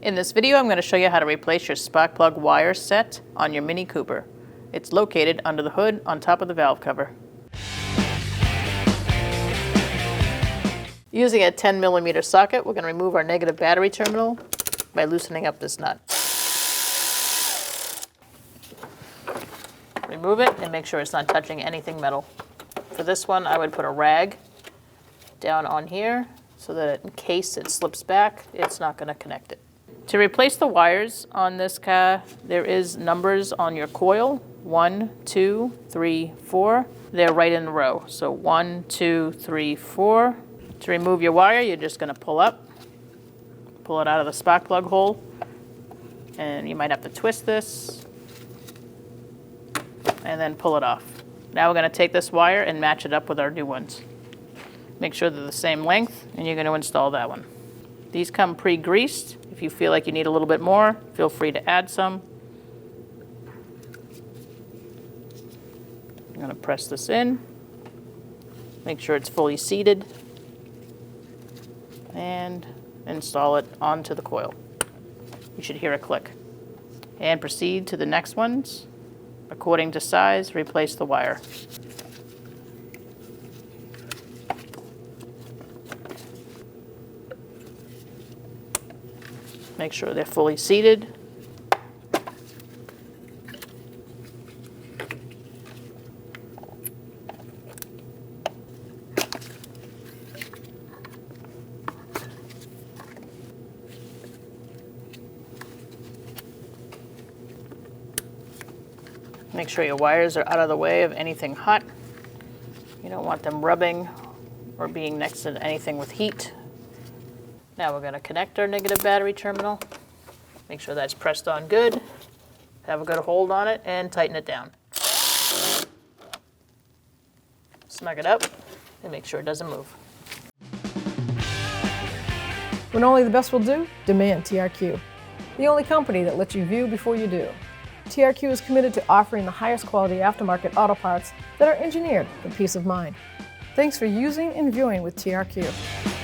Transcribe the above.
In this video, I'm going to show you how to replace your spark plug wire set on your Mini Cooper. It's located under the hood on top of the valve cover. Using a 10mm socket, we're going to remove our negative battery terminal by loosening up this nut. Remove it and make sure it's not touching anything metal. For this one, I would put a rag down on here so that in case it slips back, it's not going to connect it. To replace the wires on this car, there is numbers on your coil. 1, 2, 3, 4. They're right in a row. So 1, 2, 3, 4. To remove your wire, you're just going to pull up, pull it out of the spark plug hole, and you might have to twist this, and then pull it off. Now we're going to take this wire and match it up with our new ones. Make sure they're the same length, and you're going to install that one. These come pre-greased. If you feel like you need a little bit more, feel free to add some. I'm going to press this in, make sure it's fully seated, and install it onto the coil. You should hear a click. And proceed to the next ones. According to size, replace the wire. Make sure they're fully seated. Make sure your wires are out of the way of anything hot. You don't want them rubbing or being next to anything with heat. Now we're going to connect our negative battery terminal. Make sure that's pressed on good. Have a good hold on it and tighten it down. Snug it up and make sure it doesn't move. When only the best will do, demand TRQ. The only company that lets you view before you do. TRQ is committed to offering the highest quality aftermarket auto parts that are engineered for peace of mind. Thanks for using and viewing with TRQ.